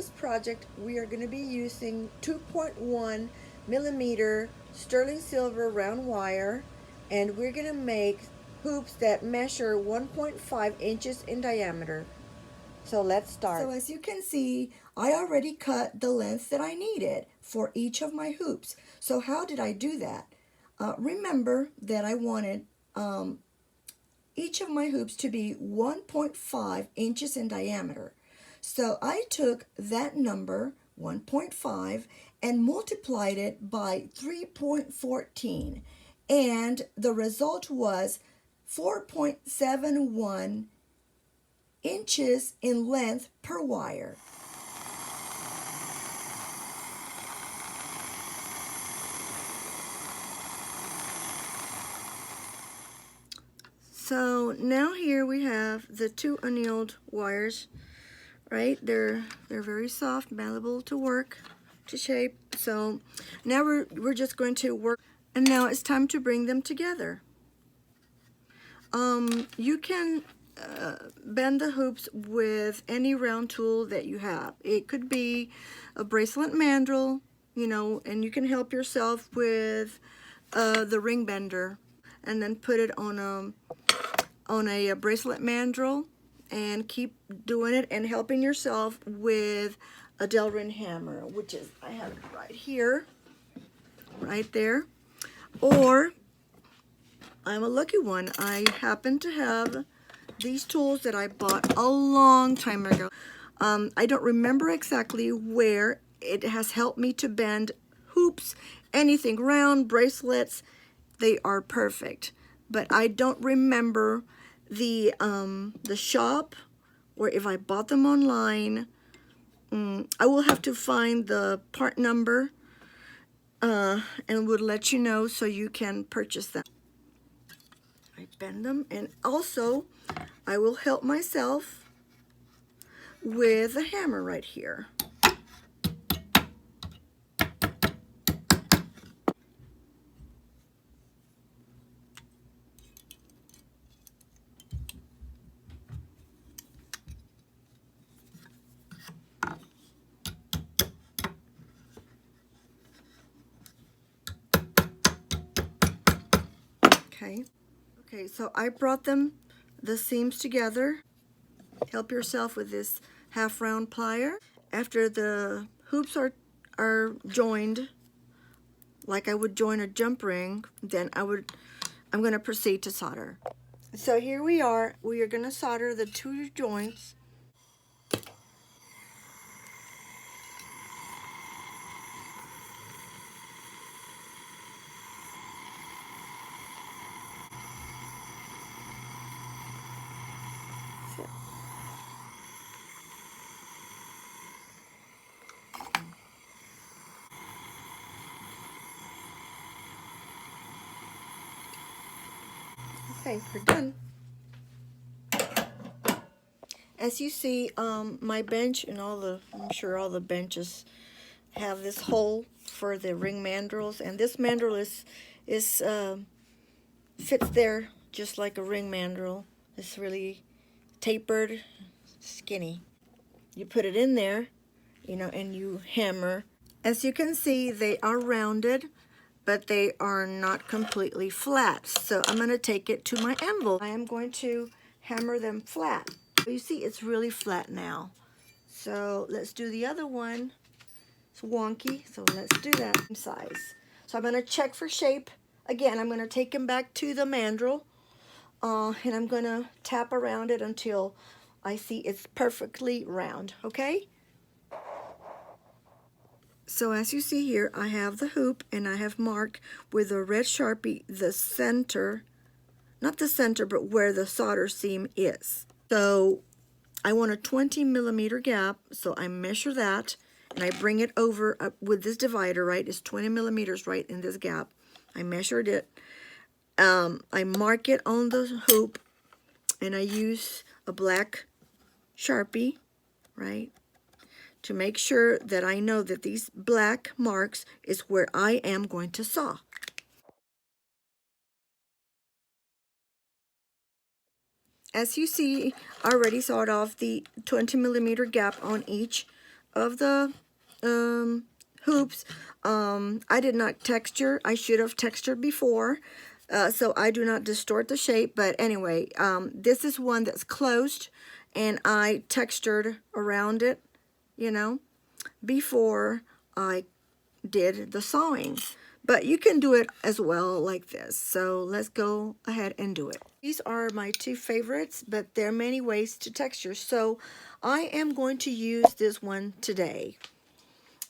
This project we are going to be using 2.1 millimeter sterling silver round wire, and we're going to make hoops that measure 1.5 inches in diameter. So let's start. So as you can see, I already cut the length that I needed for each of my hoops. So how did I do that? Remember that I wanted each of my hoops to be 1.5 inches in diameter. So I took that number, 1.5, and multiplied it by 3.14. And the result was 4.71 inches in length per wire. So now here we have the two annealed wires, right? They're very soft, malleable to work, to shape. So now we're just going to work, and now it's time to bring them together. You can bend the hoops with any round tool that you have. It could be a bracelet mandrel, you know, and you can help yourself with the ring bender, and then put it on a bracelet mandrel and keep doing it and helping yourself with a Delrin hammer, which is, I have it right here, right there. Or I'm a lucky one. I happen to have these tools that I bought a long time ago. I don't remember exactly where. It has helped me to bend hoops, anything round, bracelets. They are perfect. But I don't remember the shop, or if I bought them online. I will have to find the part number and would let you know so you can purchase them. I bend them, and also I will help myself with a hammer right here. Okay, so I brought the seams together. Help yourself with this half round plier. After the hoops are joined, like I would join a jump ring, then I'm going to proceed to solder. So here we are going to solder the two joints. Okay, we're done. As you see, my bench and I'm sure all the benches have this hole for the ring mandrels, and this mandrel fits there just like a ring mandrel. It's really tapered, skinny. You put it in there, you know, and you hammer. As you can see, they are rounded, but they are not completely flat. So I'm going to take it to my anvil. I am going to hammer them flat. You see, it's really flat now. So let's do the other one. It's wonky, so let's do that size. So I'm going to check for shape. Again, I'm going to take them back to the mandrel, and I'm going to tap around it until I see it's perfectly round, okay? So as you see here, I have the hoop, and I have marked with a red Sharpie the center, not the center, but where the solder seam is. So I want a 20 millimeter gap, so I measure that, and I bring it over with this divider, right? It's 20 millimeters right in this gap. I measured it. I mark it on the hoop, and I use a black Sharpie, right, to make sure that I know that these black marks is where I am going to saw. As you see, I already sawed off the 20 millimeter gap on each of the hoops. I did not texture. I should have textured before, so I do not distort the shape. But anyway, this is one that's closed, and I textured around it, you know, before I did the sewing. But you can do it as well like this. So let's go ahead and do it. These are my two favorites, but there are many ways to texture. So I am going to use this one today.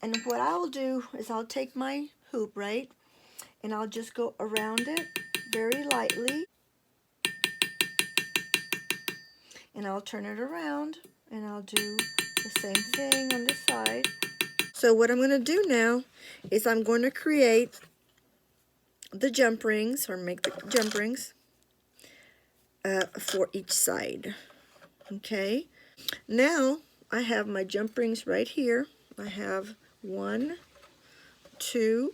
And what I'll do is I'll take my hoop, right? And I'll just go around it very lightly. And I'll turn it around and I'll do the same thing on this side. So what I'm going to do now is I'm going to create the jump rings, or make the jump rings for each side. Okay, now I have my jump rings right here. I have 1, 2,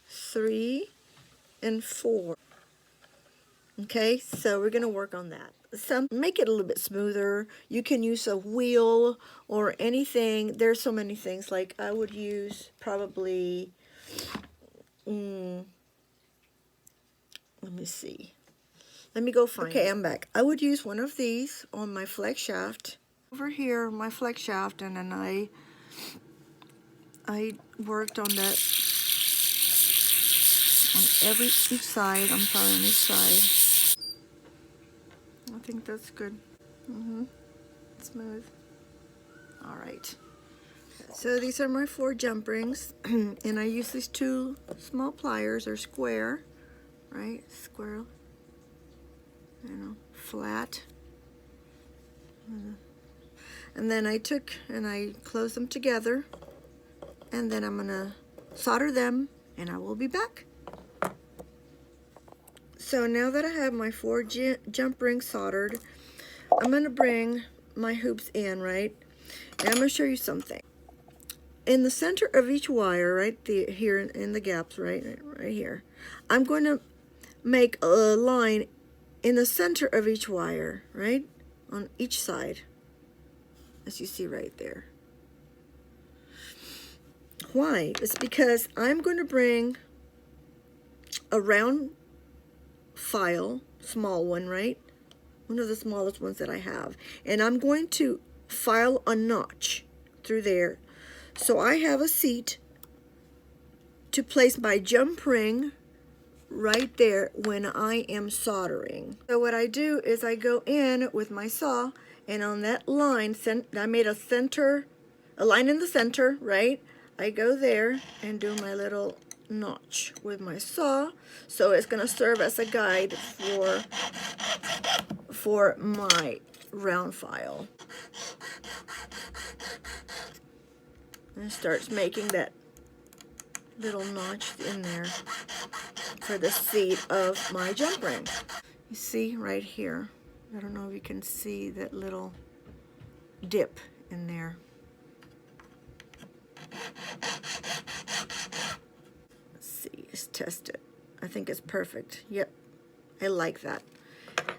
3, and 4. Okay, so we're going to work on that. So make it a little bit smoother. You can use a wheel or anything. There's so many things. Like I would use probably, let me see. Let me go find it. Okay, I'm back. I would use one of these on my flex shaft. Over here, my flex shaft, and then I worked on that on each side. I'm sorry, on each side. I think that's good. Smooth. All right. So these are my 4 jump rings, and I use these 2 small pliers, or square, right? Square, you know, flat. And then I took and I closed them together, and then I'm gonna solder them, and I will be back. So now that I have my 4 jump rings soldered, I'm gonna bring my hoops in, right? And I'm gonna show you something. In the center of each wire, right here in the gaps, right here, I'm going to make a line in the center of each wire, right, on each side, as you see right there. Why? It's because I'm going to bring a round file, small one, right? One of the smallest ones that I have. And I'm going to file a notch through there. So I have a seat to place my jump ring right there when I am soldering. So what I do is I go in with my saw, and on that line, I made a line in the center, right? I go there and do my little notch with my saw, so it's going to serve as a guide for my round file. And it starts making that little notch in there for the seat of my jump ring. You see right here, I don't know if you can see that little dip in there. Let's see, let's test it. I think it's perfect. Yep, I like that.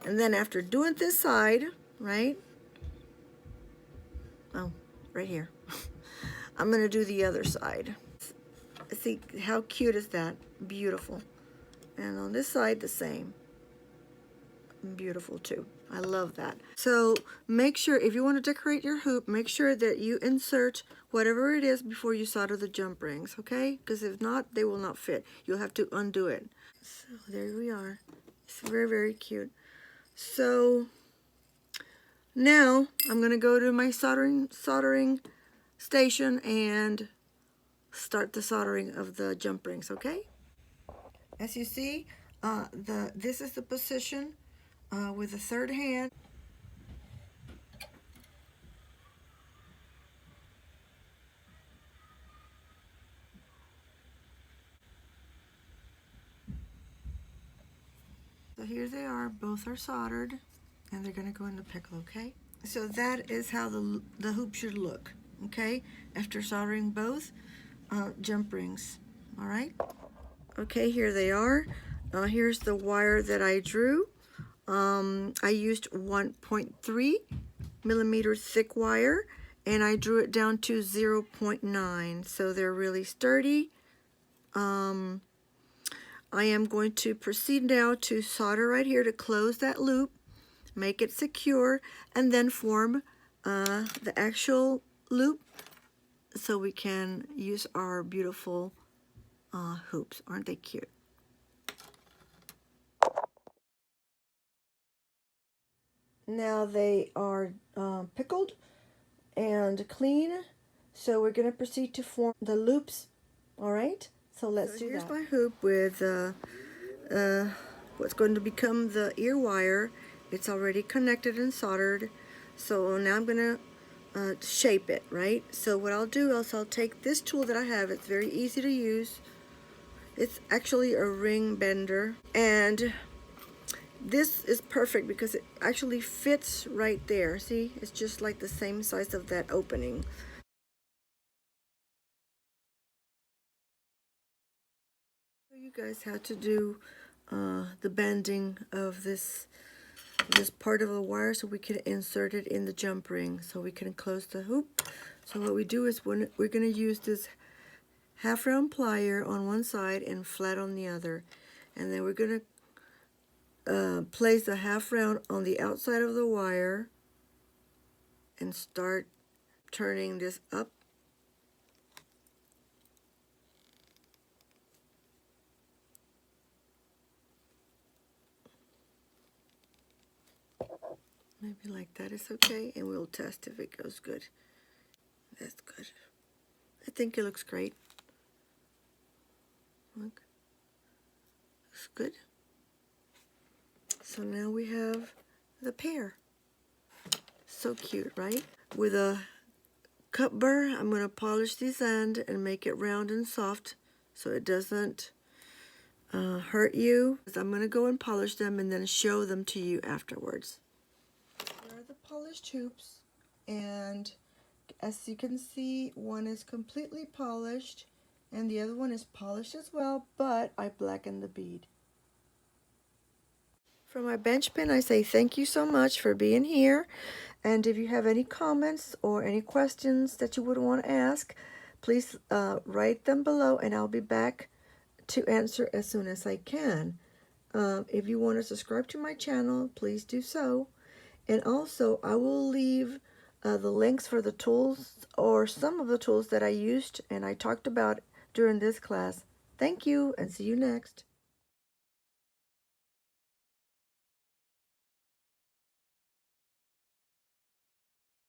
And then after doing this side, right? Oh, right here. I'm gonna do the other side. See how cute is that? Beautiful. And on this side, the same. Beautiful too. I love that. So make sure, if you want to decorate your hoop, make sure that you insert whatever it is before you solder the jump rings, okay? Because if not, they will not fit. You'll have to undo it. So there we are. It's very, very cute. So now I'm going to go to my soldering station and start the soldering of the jump rings, okay? As you see, this is the position with the third hand. So here they are, both are soldered, and they're going to go in the pickle, okay? So that is how the hoop should look, okay? After soldering both jump rings, all right? Okay, here they are. Here's the wire that I drew. I used 1.3 millimeter thick wire, and I drew it down to 0.9, so they're really sturdy. I am going to proceed now to solder right here to close that loop, make it secure, and then form the actual loop so we can use our beautiful hoops. Aren't they cute? Now they are pickled and clean, so we're going to proceed to form the loops. All right, so let's do that. Here's my hoop with what's going to become the ear wire. It's already connected and soldered, so now I'm going to shape it, right? So what I'll do is I'll take this tool that I have. It's very easy to use. It's actually a ring bender, and this is perfect because it actually fits right there. See, it's just like the same size of that opening. You guys have to do the bending of this part of the wire so we can insert it in the jump ring so we can close the hoop. So what we do is we're going to use this half round plier on one side and flat on the other, and then we're going to place the half round on the outside of the wire and start turning this up. Maybe like that is okay, and we'll test if it goes good. That's good. I think it looks great. Look. Looks good. So now we have the pair. So cute, right? With a cup burr, I'm going to polish this end and make it round and soft so it doesn't hurt you. I'm going to go and polish them and then show them to you afterwards. Here are the polished hoops, and as you can see, one is completely polished and the other one is polished as well, but I blackened the bead. For my bench pin, I say thank you so much for being here, and if you have any comments or any questions that you would want to ask, please write them below and I'll be back to answer as soon as I can. If you want to subscribe to my channel, please do so. And also, I will leave the links for the tools or some of the tools that I used and I talked about during this class. Thank you, and see you next.